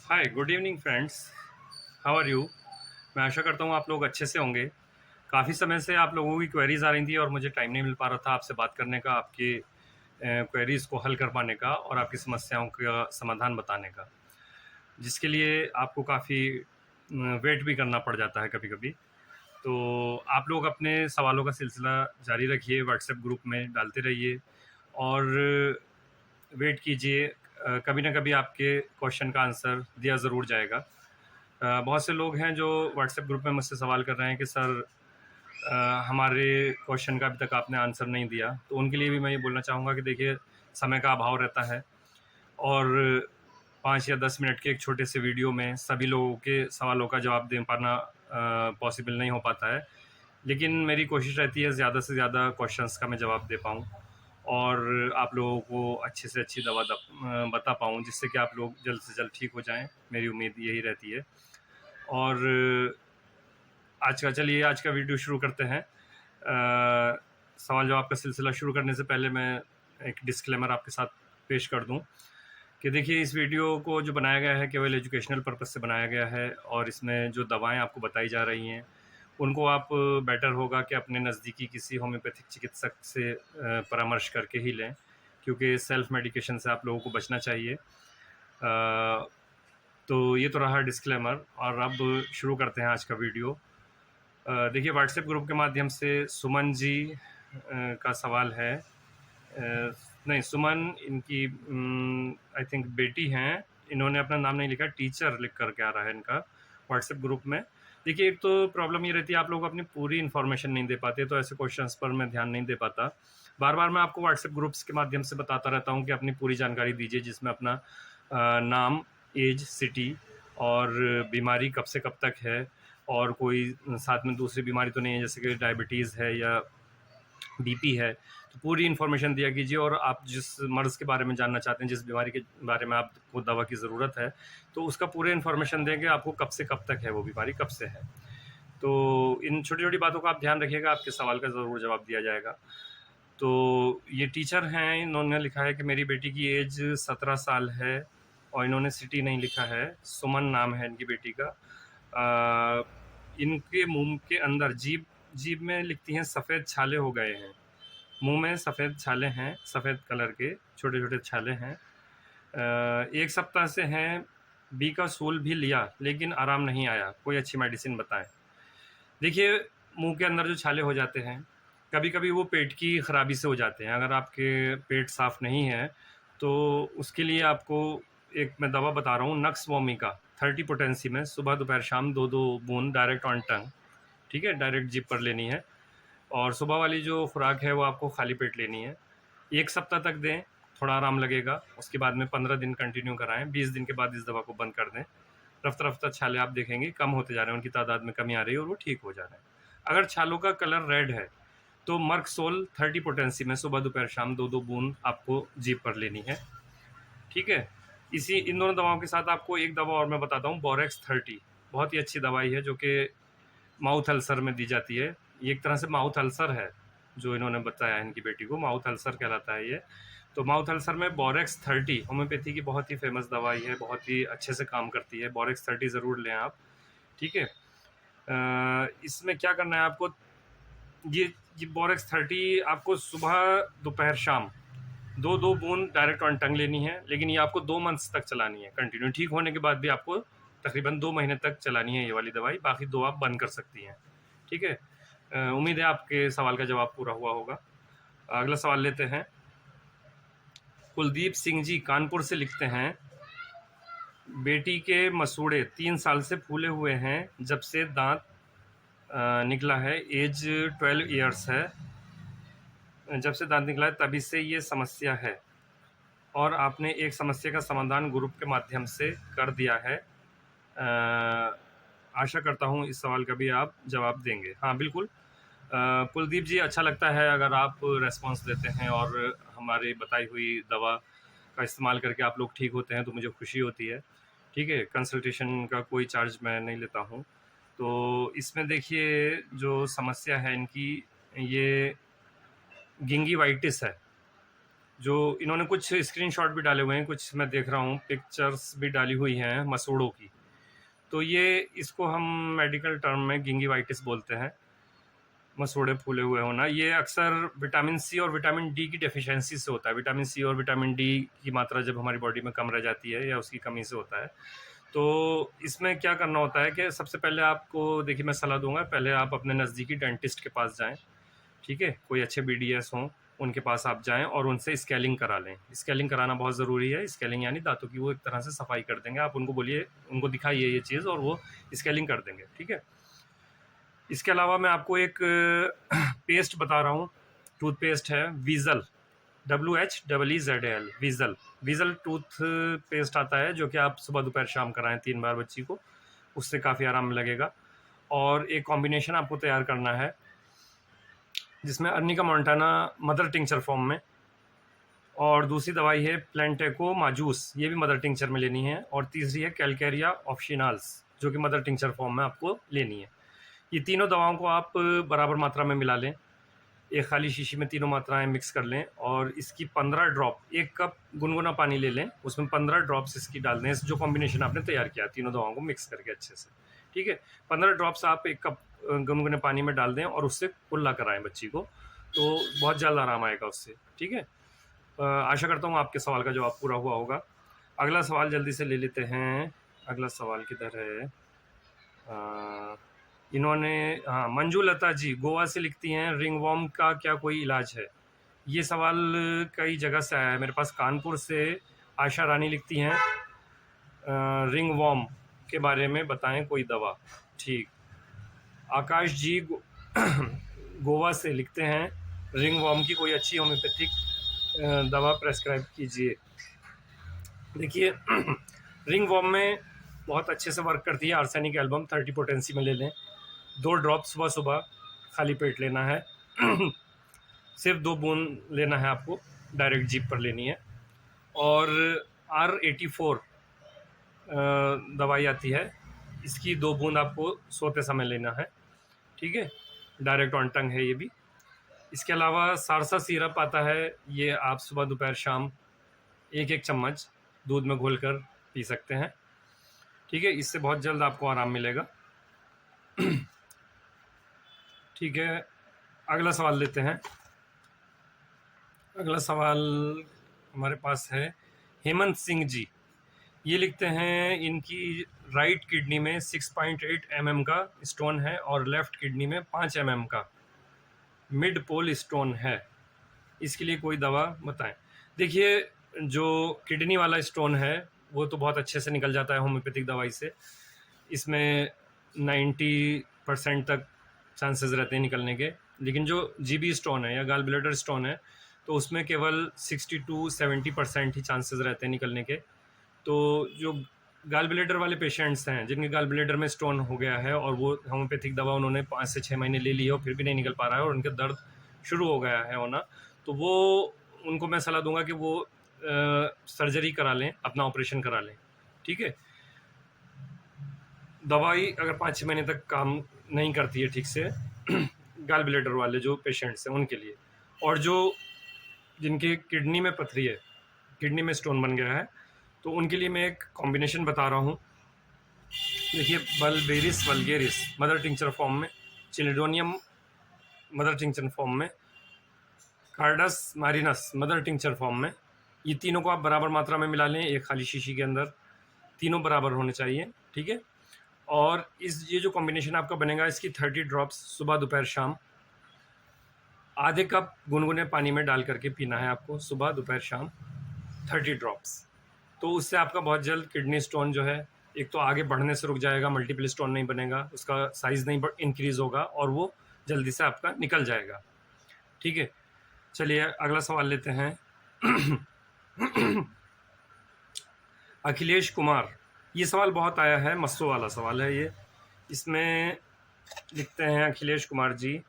Hi good evening friends. How are you. मैं आशा करता हूँ आप लोग अच्छे से होंगे। काफ़ी समय से आप लोगों की क्वेरीज आ रही थी और मुझे टाइम नहीं मिल पा रहा था आपसे बात करने का, आपकी क्वेरीज को हल कर पाने का और आपकी समस्याओं का समाधान बताने का, जिसके लिए आपको काफ़ी वेट भी करना पड़ जाता है कभी कभी। तो आप लोग अपने सवालों का सिलसिला जारी रखिए, व्हाट्सएप ग्रुप में डालते रहिए और वेट कीजिए। कभी ना कभी आपके क्वेश्चन का आंसर दिया ज़रूर जाएगा। बहुत से लोग हैं जो व्हाट्सएप ग्रुप में मुझसे सवाल कर रहे हैं कि सर हमारे क्वेश्चन का अभी तक आपने आंसर नहीं दिया। तो उनके लिए भी मैं ये बोलना चाहूँगा कि देखिए, समय का अभाव रहता है और 5 या 10 मिनट के एक छोटे से वीडियो में सभी लोगों के सवालों का जवाब दे पाना पॉसिबल नहीं हो पाता है। लेकिन मेरी कोशिश रहती है ज़्यादा से ज़्यादा क्वेश्चंस का मैं जवाब दे पाऊँ और आप लोगों को अच्छे से अच्छी बता पाऊँ, जिससे कि आप लोग जल्द से जल्द ठीक हो जाएं। मेरी उम्मीद यही रहती है। और आज का वीडियो शुरू करते हैं। सवाल जवाब का सिलसिला शुरू करने से पहले मैं एक डिस्क्लेमर आपके साथ पेश कर दूं कि देखिए, इस वीडियो को जो बनाया गया है केवल एजुकेशनल पर्पस से बनाया गया है और इसमें जो दवाएं आपको बताई जा रही हैं उनको आप बेटर होगा कि अपने नज़दीकी किसी होम्योपैथिक चिकित्सक से परामर्श करके ही लें, क्योंकि सेल्फ मेडिकेशन से आप लोगों को बचना चाहिए। तो ये तो रहा डिस्क्लेमर और अब शुरू करते हैं आज का वीडियो। देखिए, व्हाट्सएप ग्रुप के माध्यम से सुमन जी का सवाल है। नहीं, सुमन इनकी आई थिंक बेटी हैं। इन्होंने अपना नाम नहीं लिखा, टीचर लिख कर के आ रहा है इनका व्हाट्सएप ग्रुप में। देखिए, एक तो प्रॉब्लम ये रहती है, आप लोग अपनी पूरी इन्फॉर्मेशन नहीं दे पाते, तो ऐसे क्वेश्चंस पर मैं ध्यान नहीं दे पाता। बार बार मैं आपको व्हाट्सएप ग्रुप्स के माध्यम से बताता रहता हूँ कि अपनी पूरी जानकारी दीजिए, जिसमें अपना नाम, एज, सिटी और बीमारी कब से कब तक है, और कोई साथ में दूसरी बीमारी तो नहीं है जैसे कि डायबिटीज़ है या बीपी है। तो पूरी इन्फॉर्मेशन दिया कीजिए और आप जिस मर्ज़ के बारे में जानना चाहते हैं, जिस बीमारी के बारे में आपको दवा की ज़रूरत है, तो उसका पूरे इन्फॉर्मेशन देंगे आपको, कब से कब तक है वो बीमारी, कब से है। तो इन छोटी छोटी बातों का आप ध्यान रखिएगा, आपके सवाल का ज़रूर जवाब दिया जाएगा। तो ये टीचर हैं, इन्होंने लिखा है कि मेरी बेटी की एज 17 साल है और इन्होंने सिटी नहीं लिखा है, सुमन नाम है इनकी बेटी का। इनके मुंह के अंदर जीभ जीभ में लिखती हैं सफ़ेद छाले हो गए हैं। मुंह में सफ़ेद छाले हैं, सफ़ेद कलर के छोटे छोटे छाले हैं। 1 सप्ताह से हैं। बी का सूल भी लिया लेकिन आराम नहीं आया, कोई अच्छी मेडिसिन बताएं। देखिए, मुंह के अंदर जो छाले हो जाते हैं, कभी कभी वो पेट की खराबी से हो जाते हैं। अगर आपके पेट साफ नहीं है तो उसके लिए आपको एक मैं दवा बता रहा हूँ, नक्स वोमिका 30 पोटेंसी में सुबह दोपहर शाम 2-2 बूंद डायरेक्ट ऑन टंग, ठीक है, डायरेक्ट जिप पर लेनी है। और सुबह वाली जो खुराक है वो आपको खाली पेट लेनी है। 1 सप्ताह तक दें, थोड़ा आराम लगेगा। उसके बाद में 15 दिन कंटिन्यू कराएं, 20 दिन के बाद इस दवा को बंद कर दें। रफ्ता रफ्ता छाले आप देखेंगे कम होते जा रहे हैं, उनकी तादाद में कमी आ रही है और वो ठीक हो जा रहे हैं। अगर छालों का कलर रेड है तो मर्कसोल 30 पोटेंसी में सुबह दोपहर शाम 2-2 बूंद आपको जीप पर लेनी है, ठीक है। इन दोनों दवाओं के साथ आपको एक दवा और मैं बताता हूँ, बोरेक्स 30। बहुत ही अच्छी दवाई है जो कि माउथ अल्सर में दी जाती है। ये एक तरह से माउथ अल्सर है, जो इन्होंने बताया इनकी बेटी को माउथ अल्सर कहलाता है ये। तो माउथ अल्सर में बोरेक्स 30 होम्योपैथी की बहुत ही फेमस दवाई है, बहुत ही अच्छे से काम करती है। बोरेक्स 30 ज़रूर लें आप, ठीक है। इसमें क्या करना है आपको, ये बोरेक्स 30 आपको सुबह दोपहर शाम 2-2 बूंद डायरेक्ट ऑन टंग लेनी है, लेकिन ये आपको 2 मंथ्स तक चलानी है कंटिन्यू। ठीक होने के बाद भी आपको तकरीबन 2 महीने तक चलानी है ये वाली दवाई, बाकी 2 आप बंद कर सकती हैं, ठीक है। उम्मीद है आपके सवाल का जवाब पूरा हुआ होगा। अगला सवाल लेते हैं। कुलदीप सिंह जी कानपुर से लिखते हैं, बेटी के मसूड़े 3 साल से फूले हुए हैं, जब से दांत निकला है, एज 12 ईयर्स है, जब से दांत निकला है तभी से ये समस्या है और आपने एक समस्या का समाधान ग्रुप के माध्यम से कर दिया है। आशा करता हूँ इस सवाल का भी आप जवाब देंगे। हाँ बिल्कुल, कुलदीप जी, अच्छा लगता है अगर आप रेस्पॉन्स देते हैं और हमारी बताई हुई दवा का इस्तेमाल करके आप लोग ठीक होते हैं तो मुझे खुशी होती है, ठीक है। कंसल्टेशन का कोई चार्ज मैं नहीं लेता हूँ। तो इसमें देखिए, जो समस्या है इनकी, ये गिंगीवाइटिस है, जो इन्होंने कुछ स्क्रीनशॉट भी डाले हुए हैं, कुछ मैं देख रहा हूँ पिक्चर्स भी डाली हुई हैं मसूड़ों की। तो ये इसको हम मेडिकल टर्म में गिंगिवाइटिस बोलते हैं, मसूड़े फूले हुए होना। ये अक्सर विटामिन सी और विटामिन डी की डेफिशिएंसी से होता है। विटामिन सी और विटामिन डी की मात्रा जब हमारी बॉडी में कम रह जाती है या उसकी कमी से होता है, तो इसमें क्या करना होता है कि सबसे पहले आपको, देखिए मैं सलाह दूंगा, पहले आप अपने नज़दीकी डेंटिस्ट के पास जाएं, ठीक है, कोई अच्छे BDS हों उनके पास आप जाएं और उनसे स्केलिंग करा लें। स्केलिंग कराना बहुत ज़रूरी है। स्केलिंग यानी दांतों की वो एक तरह से सफाई कर देंगे। आप उनको बोलिए, उनको दिखाइए ये चीज़ और वो स्केलिंग कर देंगे, ठीक है। इसके अलावा मैं आपको एक पेस्ट बता रहा हूँ, टूथपेस्ट है वीज़ल, WHEEZL, वीज़ल। वीज़ल टूथ पेस्ट आता है जो कि आप सुबह दोपहर शाम कराएं 3 बार बच्ची को, उससे काफ़ी आराम लगेगा। और एक कॉम्बिनेशन आपको तैयार करना है जिसमें arnica montana mother tincture form में, और दूसरी दवाई है प्लेंटेको माजूस, ये भी मदर टिंचर में लेनी है, और तीसरी है कैलकेरिया ऑप्शिनाल्स जो कि मदर टिंचर फॉर्म में आपको लेनी है। ये तीनों दवाओं को आप बराबर मात्रा में मिला लें, एक खाली शीशी में तीनों मात्राएं मिक्स कर लें, और इसकी 15 ड्रॉप, 1 कप गुनगुना पानी ले लें, उसमें 15 ड्रॉप्स इसकी डाल दें, जो कॉम्बिनेशन आपने तैयार किया तीनों दवाओं को मिक्स करके अच्छे से, ठीक है। 15 ड्रॉप्स आप 1 कप गुनगुने पानी में डाल दें और उससे कुल्ला कराएं बच्ची को, तो बहुत जल्द आराम आएगा उससे, ठीक है। आशा करता हूँ आपके सवाल का जवाब पूरा हुआ होगा। अगला सवाल जल्दी से ले लेते हैं। अगला सवाल किधर है? इन्होंने, हाँ, मंजू लता जी गोवा से लिखती हैं, रिंगवॉर्म का क्या कोई इलाज है? ये सवाल कई जगह से आया है मेरे पास। कानपुर से आशा रानी लिखती हैं, रिंगवॉर्म के बारे में बताएं कोई दवा। ठीक। आकाश जी गोवा से लिखते हैं, रिंगवॉर्म की कोई अच्छी होम्योपैथिक दवा प्रेस्क्राइब कीजिए। देखिए रिंगवॉर्म में बहुत अच्छे से वर्क करती है आर्सेनिक एल्बम, 30 पोटेंसी में ले लें, 2 ड्रॉप सुबह सुबह खाली पेट लेना है सिर्फ 2 बूंद लेना है आपको, डायरेक्ट जीप पर लेनी है। और R84 दवाई आती है, इसकी 2 बूंद आपको सोते समय लेना है, ठीक है, डायरेक्ट ऑन टंग है ये भी। इसके अलावा सारसा सिरप आता है, ये आप सुबह दोपहर शाम 1-1 चम्मच दूध में घोलकर पी सकते हैं, ठीक है, इससे बहुत जल्द आपको आराम मिलेगा। ठीक है, अगला सवाल लेते हैं। अगला सवाल हमारे पास है हेमंत सिंह जी। ये लिखते हैं, इनकी राइट किडनी में 6.8 mm का स्टोन है और लेफ्ट किडनी में 5 mm का मिड पोल स्टोन है, इसके लिए कोई दवा बताएं। देखिए, जो किडनी वाला स्टोन है वो तो बहुत अच्छे से निकल जाता है होम्योपैथिक दवाई से, इसमें 90% तक चांसेस रहते हैं निकलने के। लेकिन जो जीबी स्टोन है या गाल ब्लैडर स्टोन है, तो उसमें केवल 60-70% ही चांसेस रहते हैं निकलने के। तो जो गाल ब्लैडर वाले पेशेंट्स हैं जिनके गाल ब्लैडर में स्टोन हो गया है और वो होम्योपैथिक दवा उन्होंने 5 से 6 महीने ले ली है और फिर भी नहीं निकल पा रहा है और उनके दर्द शुरू हो गया है होना, तो वो उनको मैं सलाह दूंगा कि वो सर्जरी करा लें, अपना ऑपरेशन करा लें, ठीक है। दवाई अगर 5-6 महीने तक काम नहीं करती है ठीक से गाल ब्लैडर वाले जो पेशेंट्स हैं उनके लिए, और जो जिनके किडनी में पथरी है, किडनी में स्टोन बन गया है, तो उनके लिए मैं एक कॉम्बिनेशन बता रहा हूँ। देखिए, बल्बेरिस वल्गेरिस मदर टिंचर फॉर्म में, चिलिडोनियम मदर टिंचर फॉर्म में, cards marinus mother tincture form में, ये तीनों को आप बराबर मात्रा में मिला लें एक खाली शीशी के अंदर, तीनों बराबर होने चाहिए, ठीक है। और ये जो कॉम्बिनेशन आपका बनेगा, इसकी 30 ड्रॉप्स सुबह दोपहर शाम आधे कप गुनगुने पानी में डाल करके पीना है आपको, सुबह दोपहर शाम 30 ड्रॉप्स। तो उससे आपका बहुत जल्द किडनी स्टोन जो है, एक तो आगे बढ़ने से रुक जाएगा, मल्टीपल स्टोन नहीं बनेगा, उसका साइज़ नहीं इंक्रीज़ होगा और वो जल्दी से आपका निकल जाएगा, ठीक है। चलिए अगला सवाल लेते हैं। अखिलेश कुमार, ये सवाल बहुत आया है, मस्सों वाला सवाल है ये। इसमें लिखते हैं अखिलेश कुमार जी,